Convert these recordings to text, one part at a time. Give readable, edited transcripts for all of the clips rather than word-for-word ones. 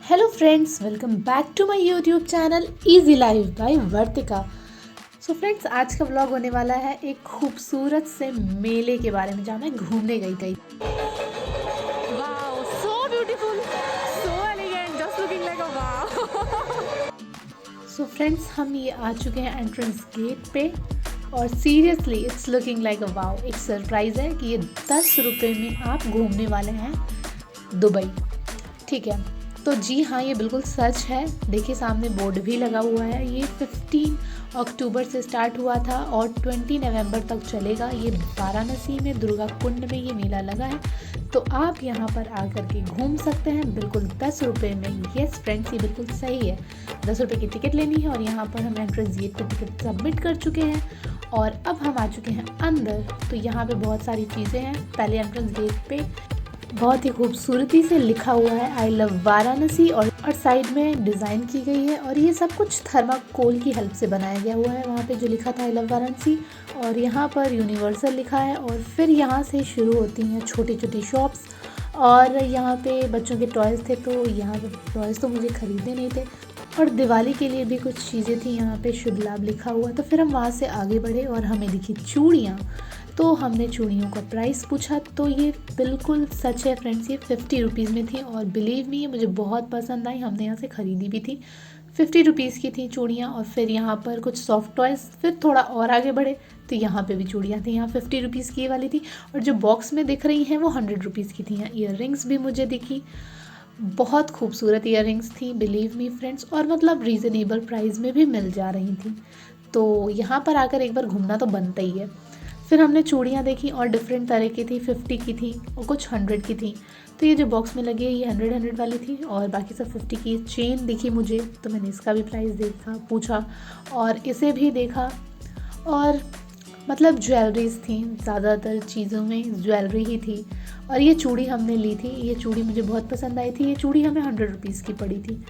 Hello friends, welcome back to my YouTube channel easy life by Vartika. So friends, आज का vlog होने वाला है एक खूबसूरत से मेले के बारे में जहाँ मैं घूमने गई थी। Wow, so beautiful, so elegant, just looking like a wow. So friends, हम ये आ चुके हैं एंट्रेंस गेट पे और seriously it's looking like a wow. एक सरप्राइज़ है कि ये 10 रुपये में आप घूमने वाले हैं दुबई। ठीक है, तो जी हाँ, ये बिल्कुल सच है। देखिए, सामने बोर्ड भी लगा हुआ है। ये 15 अक्टूबर से स्टार्ट हुआ था और 20 नवंबर तक चलेगा। ये वाराणसी में दुर्गा कुंड में ये मेला लगा है, तो आप यहाँ पर आकर के घूम सकते हैं बिल्कुल 10 रुपये में। येस फ्रेंड्स, ये बिल्कुल सही है। 10 रुपये की टिकट लेनी है और यहाँ पर हम एंट्रेंस गेट पर टिकट सबमिट कर चुके हैं और अब हम आ चुके हैं अंदर। तो यहाँ पे बहुत सारी चीज़ें हैं। पहले एंट्रेंस गेट पे बहुत ही खूबसूरती से लिखा हुआ है आई लव वाराणसी और साइड में डिज़ाइन की गई है और ये सब कुछ थर्माकोल की हेल्प से बनाया गया हुआ है। वहाँ पे जो लिखा था आई लव वाराणसी और यहाँ पर यूनिवर्सल लिखा है और फिर यहाँ से शुरू होती हैं छोटी छोटी शॉप्स। और यहाँ पे बच्चों के टॉयज़ थे, तो यहाँ पे टॉयज़ तो मुझे ख़रीदने नहीं थे और दिवाली के लिए भी कुछ चीज़ें थी। यहाँ पे शुभ लाभ लिखा हुआ, तो फिर हम वहाँ से आगे बढ़े और हमें दिखी चूड़ियाँ। तो हमने चूड़ियों का प्राइस पूछा, तो ये बिल्कुल सच है फ्रेंड्स, ये 50 रुपीज़ में थी और बिलीव मी, ये मुझे बहुत पसंद आई। हमने यहाँ से ख़रीदी भी थी। 50 रुपीज़ की थी चूड़ियाँ। और फिर यहाँ पर कुछ सॉफ्ट टॉयज़। फिर थोड़ा और आगे बढ़े तो यहाँ पे भी चूड़ियाँ थी। यहाँ 50 रुपीज़ की वाली थी और जो बॉक्स में दिख रही हैं वो 100 रुपीज़ की थी। यहाँ ईयर भी मुझे दिखी, बहुत खूबसूरत ईयर थी बिलीव मी फ्रेंड्स, और मतलब रीज़नेबल प्राइस में भी मिल जा रही थी। तो यहाँ पर आकर एक बार घूमना तो बनता ही है। फिर हमने चूड़ियाँ देखी और डिफरेंट तरह की थी। 50 की थी और कुछ 100 की थी। तो ये जो बॉक्स में लगी है ये 100 वाली थी और बाकी सब 50 की। चेन दिखी मुझे, तो मैंने इसका भी प्राइस देखा, पूछा और इसे भी देखा। और मतलब ज्वेलरीज थी, ज़्यादातर चीज़ों में ज्वेलरी ही थी। और ये चूड़ी हमने ली थी, ये चूड़ी मुझे बहुत पसंद आई थी। ये चूड़ी हमें 100 रुपीज़ की पड़ी थी।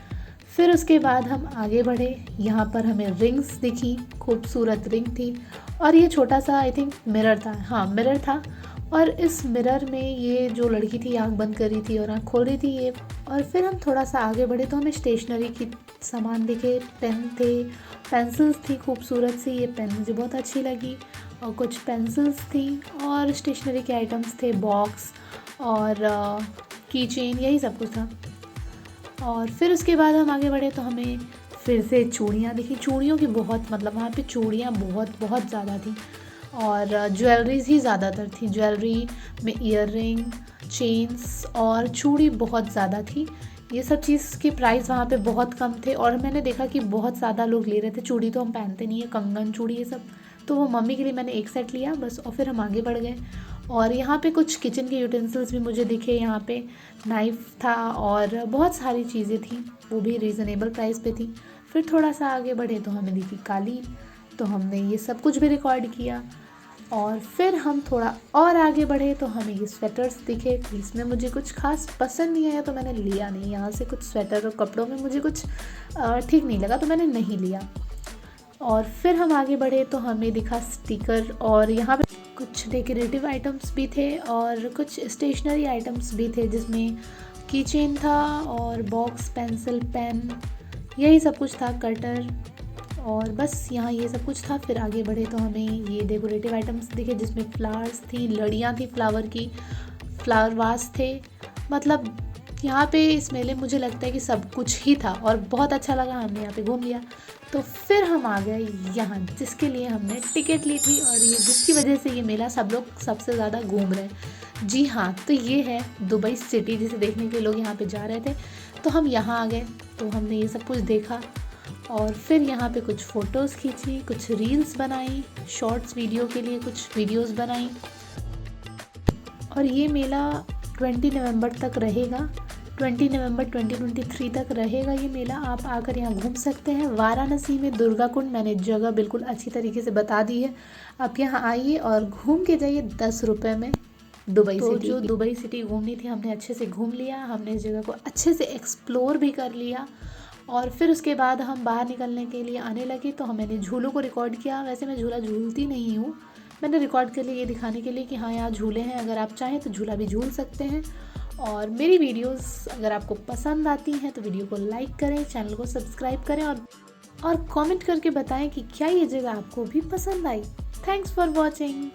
फिर उसके बाद हम आगे बढ़े, यहाँ पर हमें रिंग्स दिखी, खूबसूरत रिंग थी और ये छोटा सा आई थिंक मिरर था। हाँ, मिरर था और इस मिरर में ये जो लड़की थी आंख बंद कर रही थी और आंख खोल रही थी ये। और फिर हम थोड़ा सा आगे बढ़े तो हमें स्टेशनरी की सामान दिखे, पेन थे, पेंसिल्स थी खूबसूरत सी। ये पेन मुझे बहुत अच्छी लगी और कुछ पेंसिल्स थी और स्टेशनरी के आइटम्स थे, बॉक्स और की चेन, यही सब कुछ था। और फिर उसके बाद हम आगे बढ़े तो हमें फिर से चूड़ियाँ दिखी। चूड़ियों की बहुत मतलब वहाँ पे चूड़ियाँ बहुत बहुत ज़्यादा थी और ज्वेलरीज ही ज़्यादातर थी। ज्वेलरी में ईयर रिंग, चेन्स और चूड़ी बहुत ज़्यादा थी। ये सब चीज़ के प्राइस वहाँ पे बहुत कम थे और मैंने देखा कि बहुत ज़्यादा लोग ले रहे थे। चूड़ी तो हम पहनते नहीं है, कंगन चूड़ी ये सब, तो वो मम्मी के लिए मैंने एक सेट लिया बस और फिर हम आगे बढ़ गए। और यहाँ पे कुछ किचन के यूटेंसिल्स भी मुझे दिखे। यहाँ पे नाइफ़ था और बहुत सारी चीज़ें थी, वो भी रीज़नेबल प्राइस पे थी। फिर थोड़ा सा आगे बढ़े तो हमें दिखी कालीन, तो हमने ये सब कुछ भी रिकॉर्ड किया। और फिर हम थोड़ा और आगे बढ़े तो हमें ये स्वेटर्स दिखे। इसमें मुझे कुछ खास पसंद नहीं आया तो मैंने लिया नहीं। यहाँ से कुछ स्वेटर और कपड़ों में मुझे कुछ ठीक नहीं लगा तो मैंने नहीं लिया। और फिर हम आगे बढ़े तो हमें दिखा स्टिकर और यहाँ पे कुछ डेकोरेटिव आइटम्स भी थे और कुछ स्टेशनरी आइटम्स भी थे, जिसमें की चेन था और बॉक्स, पेंसिल, पेन, यही सब कुछ था, कटर और बस यहाँ ये सब कुछ था। फिर आगे बढ़े तो हमें ये डेकोरेटिव आइटम्स दिखे जिसमें फ्लावर्स थी, लड़ियाँ थी फ्लावर की, फ्लावर वास थे। मतलब यहाँ पे इस मेले मुझे लगता है कि सब कुछ ही था और बहुत अच्छा लगा। हमने यहाँ पे घूम लिया तो फिर हम आ गए यहाँ जिसके लिए हमने टिकट ली थी और ये जिसकी वजह से ये मेला सब लोग सबसे ज़्यादा घूम रहे हैं। जी हाँ, तो ये है दुबई सिटी जिसे देखने के लिए लोग यहाँ पे जा रहे थे। तो हम यहाँ आ गए तो हमने ये सब कुछ देखा और फिर यहाँ पे कुछ फ़ोटोज़ खींची, कुछ रील्स बनाई, शॉर्ट्स वीडियो के लिए कुछ वीडियोज़ बनाई। और ये मेला 20 नवंबर तक रहेगा, 20 नवंबर 2023 तक रहेगा ये मेला। आप आकर यहाँ घूम सकते हैं। वाराणसी में दुर्गा कुंड, मैंने जगह बिल्कुल अच्छी तरीके से बता दी है। आप यहाँ आइए और घूम के जाइए 10 रुपये में दुबई सिटी। जो दुबई सिटी घूमनी थी हमने अच्छे से घूम लिया, हमने इस जगह को अच्छे से एक्सप्लोर भी कर लिया। और फिर उसके बाद हम बाहर निकलने के लिए आने लगे तो मैंने झूलों को रिकॉर्ड किया। वैसे मैं झूला झूलती नहीं हूँ, मैंने रिकॉर्ड के लिए ये दिखाने के लिए कि हाँ यहाँ झूले हैं, अगर आप चाहें तो झूला भी झूल सकते हैं। और मेरी वीडियोस अगर आपको पसंद आती हैं तो वीडियो को लाइक करें, चैनल को सब्सक्राइब करें और कमेंट करके बताएं कि क्या ये जगह आपको भी पसंद आई। Thanks for watching.